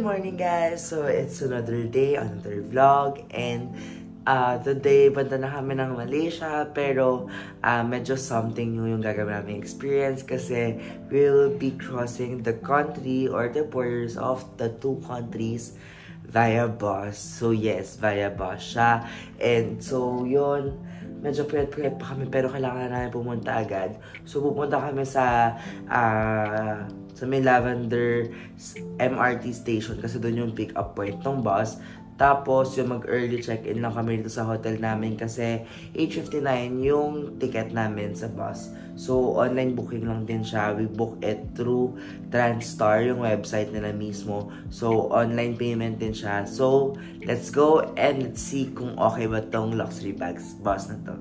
morning guys! So it's another day, another vlog, and today banda na kami ng Malaysia, pero medyo something new yung gagawin namin experience kasi we'll be crossing the country or the borders of the two countries via bus. So yes, via bus siya. And so yun, medyo prep pa kami pero kailangan namin pumunta agad. So pupunta kami sa may Lavender MRT station kasi doon yung pick up point ng bus. Tapos yung mag-early check-in lang kami dito sa hotel namin kasi 8:59 yung ticket namin sa bus. So online booking lang din siya. We book it through Transstar, yung website nila mismo. So online payment din siya. So let's go and let's see kung okay ba tong luxury bags bus na to.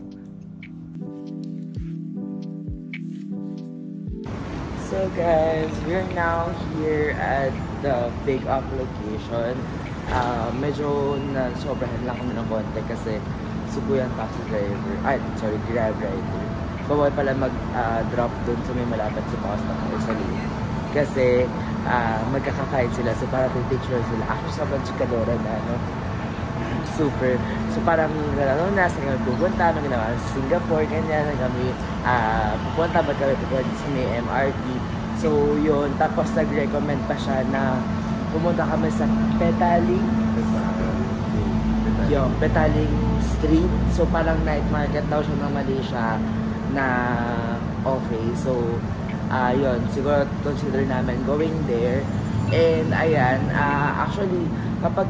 So guys, we're now here at the pick up location. Medyo na sobrahan lang kami ng konti kasi suko yung taxi driver, grab rider. Bawal pala mag-drop dun sa may malapit sa bus stop or sa lane. Kasi magkakakain sila, so para picture sila. Actually, sobrang chikadora na, no? Super. So parang nasa kami pupunta, ginawa sa Singapore, ganyan, kami pupunta ba kami sa may MRT. So yun, tapos nag-recommend pa siya na pumunta kami sa Petaling Street. So parang night market daw siya ng Malaysia na okay. So yun, siguro consider namin going there. And ayan, actually kapag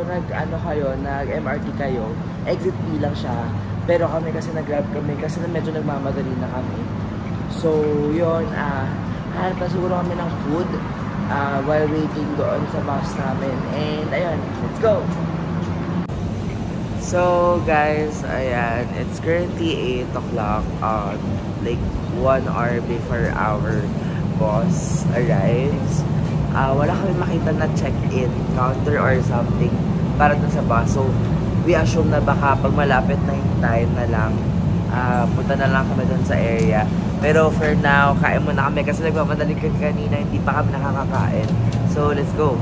nag-MRT kayo, exit B lang siya. Pero kami kasi nag-grab kami kasi medyo nagmamadali na kami. So yun, hanap na siguro kami ng food while waiting doon sa bus namin. And ayun, let's go! So guys, ayan, it's currently 8 o'clock, like 1 hour before our bus arrives. Wala kami makita na check-in counter or something para dun sa bus. So we assume na baka pag malapit na yung time na lang, punta na lang kami dun sa area. Pero for now, kain muna kami kasi nagmamadali kanina, hindi pa kami nakakakain. So let's go!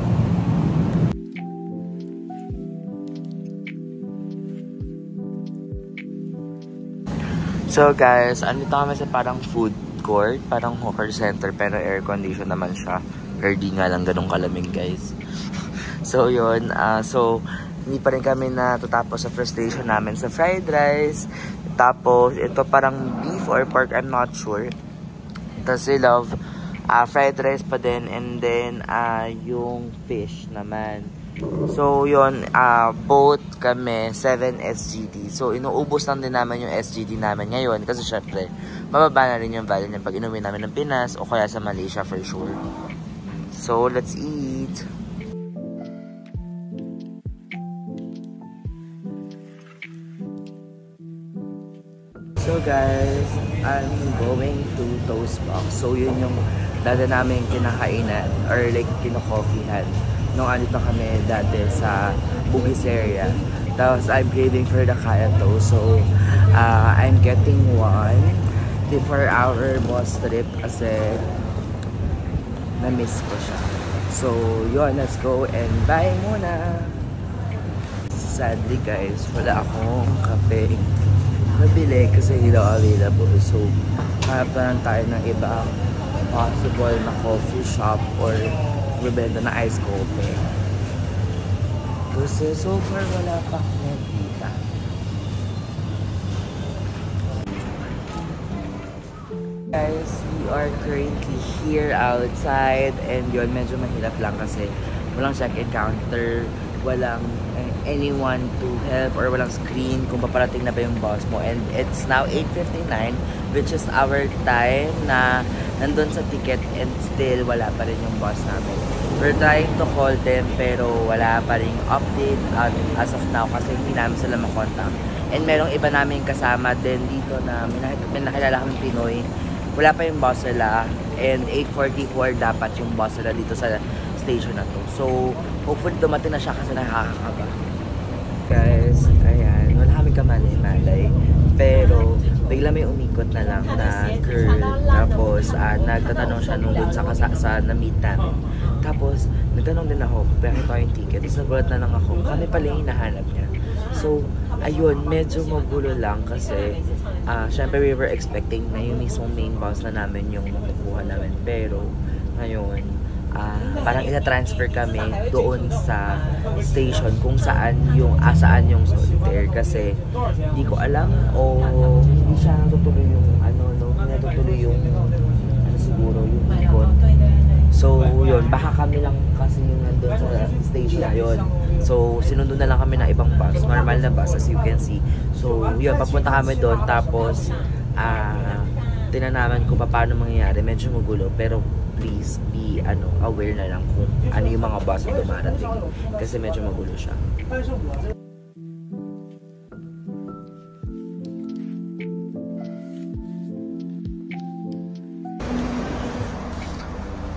So guys, andito kami sa parang food court, parang hawker center, pero air condition naman siya. Pero di nga lang ganun kalamig guys. So yun, so hindi pa rin kami natatapos sa frustration namin sa fried rice. Tapos ito parang beef or pork, I'm not sure. Tapos I love fried rice pa din, and then yung fish naman. So yun, both kami 7 SGD. So inuubos lang din naman yung SGD namin ngayon kasi syempre mababa na rin yung value niya pag inuwi namin ng Pinas o kaya sa Malaysia for sure. So let's eat. So guys, I'm going to Toast Box. So yun yung dati namin kinakainan or like kino-coffeehan nung andito kami dati sa Bugis area. Tapos I'm craving for the Kaya Toast. So I'm getting one before our bus trip kasi na-miss ko siya. So yun, let's go and buy muna. Sadly guys, wala akong kape nabili kasi hindi daw available. So hanap na lang tayo ng iba possible na coffee shop or bebenta na ice coffee. Kasi so far wala pa akong nakita. Guys, we are currently here outside and yun, medyo mahirap lang kasi walang check-in counter, walang anyone to help or walang screen kung paparating na ba yung bus mo. And it's now 8:59, which is our time na nandun sa ticket, and still wala pa rin yung bus namin. We're trying to call them pero wala pa rin update as of now kasi hindi namin sila makontak. And merong iba namin kasama din dito na may nakilala kami Pinoy. Wala pa yung bus nila, and 8:44 dapat yung bus nila dito sa station na to. So hopefully dumating na siya kasi nakakakaba. Guys, ayan, wala kami kamalay-malay. Pero bigla may umikot na lang na girl. Tapos, nagtatanong siya nung dun sa na-meet namin. Tapos, nagtanong din ako, bakit pa yung ticket? Tapos nagulat na lang ako, kami pala yung hinahanap niya. So, ayun, medyo magulo lang kasi, syempre we were expecting na yung mismong main boss na namin yung makukuha namin. Pero, ngayon, parang ina-transfer kami doon sa station kung saan yung solitaire kasi hindi ko alam o hindi siya natutuloy yung siguro yung ikot. So yun, baka kami lang kasi yung nandun sa station na yun. So sinundo na lang kami ng ibang bus, normal na bus as you can see. So yun, papunta kami doon tapos tinanaman ko paano mangyayari, medyo magulo pero please be aware na lang kung ano yung mga bus na dumarating kasi medyo magulo siya.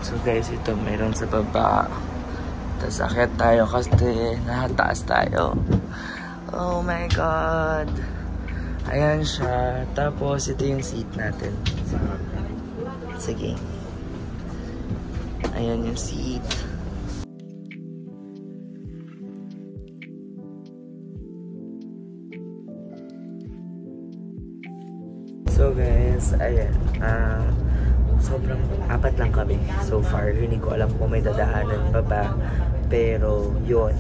So guys, ito mayroon sa baba. Tapos akit tayo kasi nakataas tayo. Oh my god. Ayan siya. Tapos ito yung seat natin. Sige. Ayan yung seat. So guys, ayan. Sobrang apat lang kami so far. Hindi ko alam kung may dadaanan pa ba. Pero yun.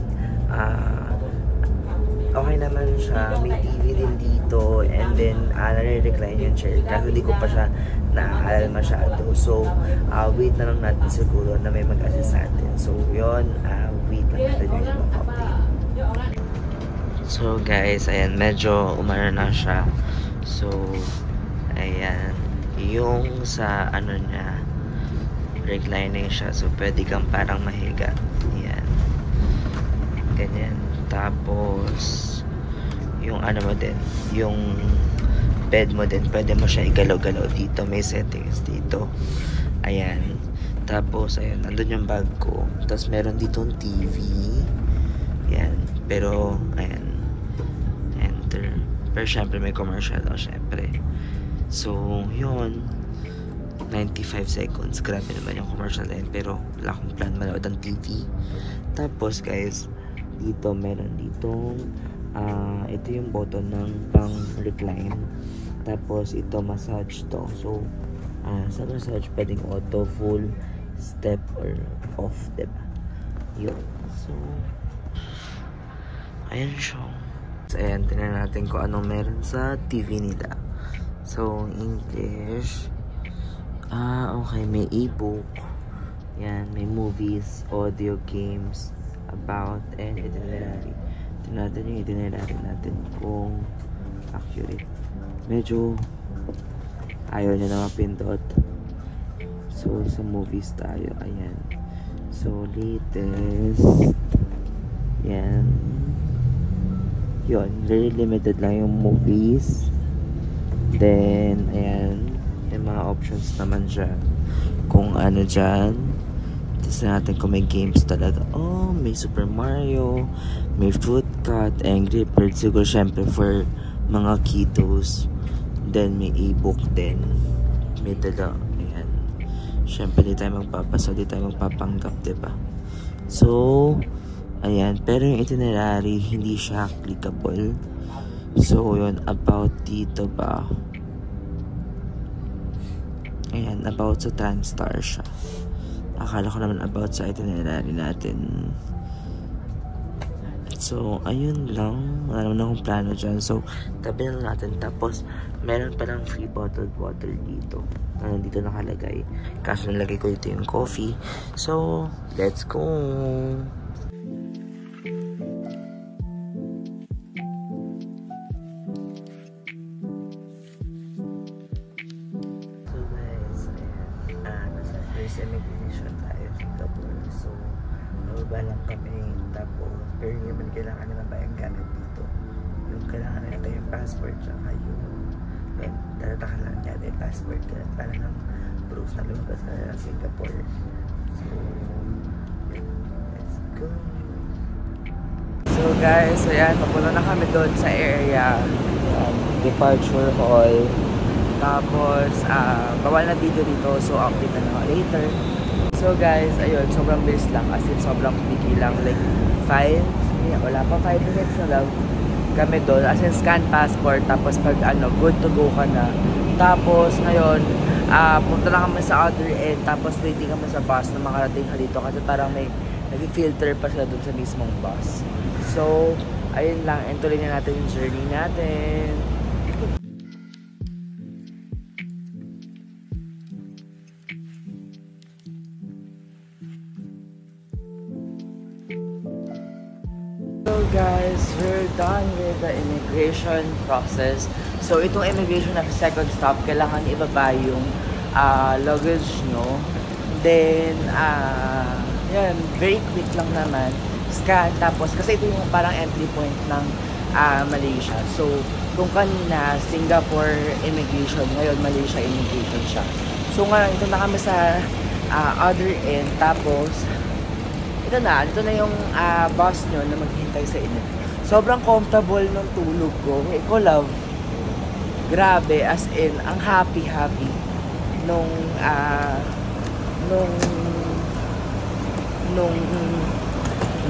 Okay naman siya. May TV din dito. And then, nare-recline yung chair. Kasi hindi ko pa siya naaalala masyado. So, wait na lang natin siguro na may mag-assist natin. So, yun. Wait lang natin yung ibang update. So, guys, ayan. Medyo umano na siya. So, ayan. Yung sa niya, reclining siya. So, pwede kang parang mahiga. Ayan. Ganyan. Tapos, yung mo din, yung bed mo din, pwede mo siya igalaw-galaw dito. May settings dito. Ayan. Tapos, ayan, nandun yung bag ko. Tapos, meron ditong TV. Ayan. Pero, ayan. Enter. Pero, syempre, may commercial. Syempre. So, yun. 95 seconds. Grabe naman yung commercial din. Pero, wala akong plan manood ng TV. Tapos, guys, dito meron ditong ito yung button ng pang recline, tapos ito massage to. So sa massage pwedeng auto, full, step or off, diba? Yun. So ayan siya. So, ayan, tingnan natin kung anong meron sa TV nila. So English, okay, may ebook, yan, may movies, audio, games, about, and itinerary. Ito natin yung itinerary natin kung accurate. Medyo ayaw niya na mapindot. So, sa movies tayo. Ayan. So, latest. Yan. Yun. Very limited lang yung movies. Then, ayan. Yung mga options naman dyan. Kung ano dyan. Tapos natin kung may games talaga. Oh, may Super Mario, may Fruit Cut, Angry Birds. Siguro syempre for mga kiddos. Then may ebook din. May dala. Ayan. Syempre di tayo magpapasa, di tayo magpapanggap, diba? So, ayan. Pero yung itinerary, hindi siya clickable. So, yun. About dito ba? Ayan. About sa TranStar siya. Akala ko naman about sa itinerary natin. So, ayun lang. Wala naman akong plano dyan. So, tabi na natin. Tapos, meron pa ng free bottled water dito. Dito nakalagay. Kaso nalagay ko dito yung coffee. So, let's go! Immigration tayo sa Singapore. So, nababa lang kami. Tapos, pero hindi naman kailangan naman ba yung gamit dito. Yung kailangan natin yung passport tsaka yung tatatakan lang natin yung passport ka para ng proof na lumabas na ng Singapore. So, let's go! So guys, ayan, papunta na kami doon sa area. departure hall. Tapos, bawal na video dito, so update na lang later. So guys, ayun, sobrang bilis lang, as in sobrang quickly lang, like 5, wala pa 5 minutes na lang kami doon, as in scan passport, tapos pag good to go ka na. Tapos ngayon, punta lang kami sa other end, tapos waiting kami sa bus na makarating ka dito kasi parang may nag-filter pa sila doon sa mismong bus. So, ayun lang, and tuloy na natin yung journey natin. So guys, we're done with the immigration process. So itong immigration na second stop, kailangan ibaba yung luggage nyo. Then, yan, very quick lang naman. Scan, tapos, kasi ito yung parang entry point ng Malaysia. So, kung kanina, Singapore immigration, ngayon Malaysia immigration siya. So ngayon, ito na kami sa other end, tapos, ito na yung boss nyo na maghintay sa inyo. Sobrang comfortable ng tulog ko. Ko love. Grabe, as in, ang happy nung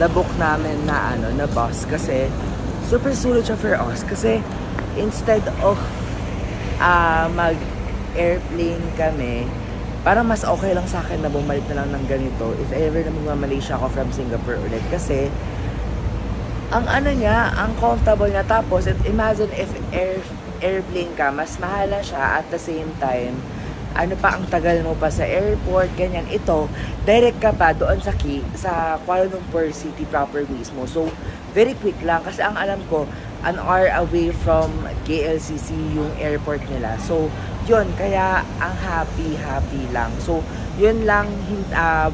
nabook namin na na bus, kasi super sulit siya for us, kasi instead of mag airplane kami, parang mas okay lang sa akin na bumalik na lang ng ganito if ever na magmamalaysia ako from Singapore ulit, kasi ang niya, ang comfortable niya. Tapos imagine if airplane ka, mas mahala siya, at the same time ang tagal mo pa sa airport, ganyan. Ito, direct ka pa doon sa Kuala Lumpur City proper mismo. So, very quick lang, kasi ang alam ko, an hour away from KLCC yung airport nila. So, yun, kaya ang happy lang. So, yun lang,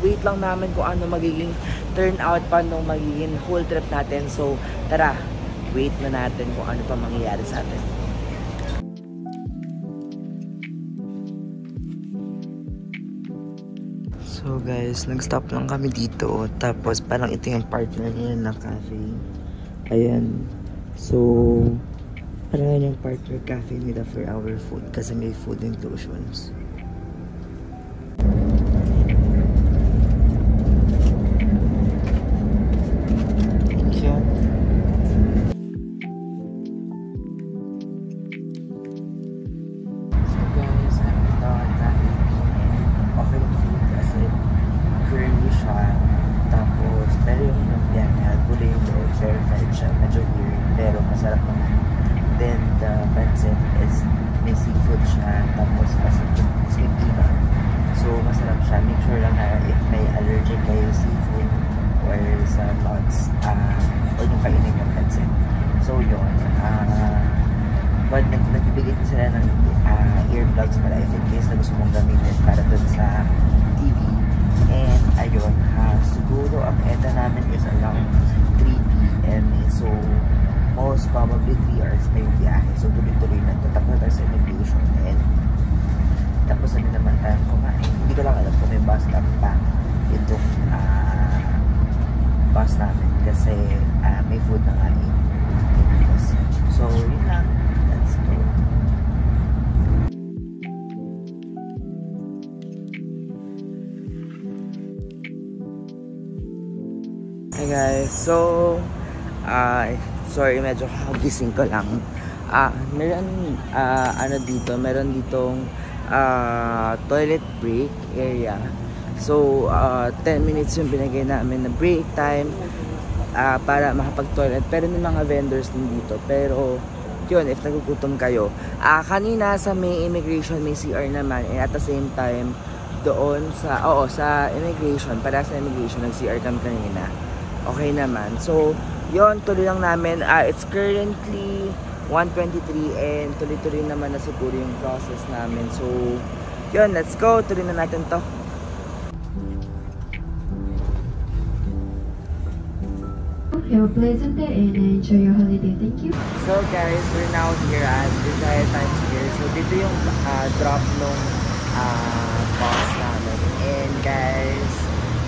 wait lang namin kung ano magiging turnout pa nung magiging whole trip natin. So, tara, wait na natin kung ano pa mangyayari sa atin. So guys, nag-stop lang kami dito. Tapos parang ito yung partner nila na cafe. Ayan. So, parang yung partner cafe nila for our food, kasi may food inclusions. Thank you. So guys, I'm done namin offering food, kasi curly siya. Tapos, pero yung lumpia niya, gulay yung verified siya. Medyo weird, pero masarap naman. Then, the pancit is may seafood siya. Tapos, may peanut. So, masarap siya. Make sure lang na if may allergic kayo seafood or sa nuts, or yung kainin yung pancit. So, yun. But, nagbibigay din sila ng earplugs para if in case na gusto mong gamitin para dun sa TV. And, ayun, siguro ang ETA namin is around 3 p.m. So, most probably 3 hours pa yung biyahe. So, tuloy-tuloy na. Tapos na tayo sa immigration. And, tapos na naman tayo kumain. Hindi ko lang alam kung may bus stop pa itong bus namin. Kasi, may food na nga eh. So, yun lang. Let's go. Hey guys, so sorry, medyo kagising ko lang. Meron ditong toilet break area. So 10 minutes yung binigay namin na break time para makapag-toilet. Pero may mga vendors din dito. Pero yun, if nagugutom kayo. Kanina sa may immigration, may CR naman, and at the same time doon sa immigration, para sa immigration, nag-CR kami kanina. Okay naman. So, yun, tuloy lang namin. It's currently 1:23 and tuloy-tuloy naman na siguro yung process namin. So, yun, let's go. Tuloy na natin to. Have a pleasant day and enjoy your holiday. Thank you. So guys, we're now here at Desire Times Square. So, dito yung drop nung bus namin. And guys,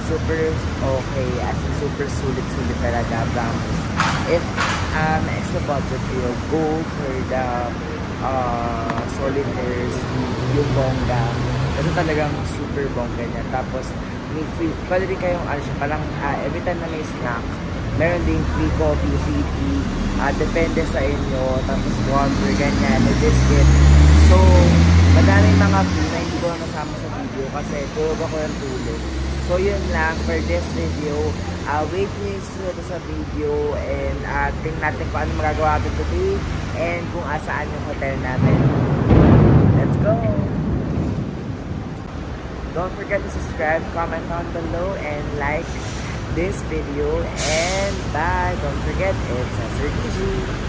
super okay, as in super sulit talaga, promise. If extra budget, you'll go for the solitaires, yung bongga. Kasi talagang super bongga niya. Tapos, may free, pwede rin kayong, parang every time na may snack, meron ding free coffee, free tea, depende sa inyo. Tapos, water, ganyan, may biscuit. So, madaming mga free na hindi ko nasama sa video kasi tulog ako ng tulog. So, yun lang for this video. Wait nyo yung sunod sa video and tingnan natin kung ano magagawa natin today and kung asaan yung hotel natin. Let's go! Don't forget to subscribe, comment down below, and like this video. And bye! Don't forget, it's Sir Gigi.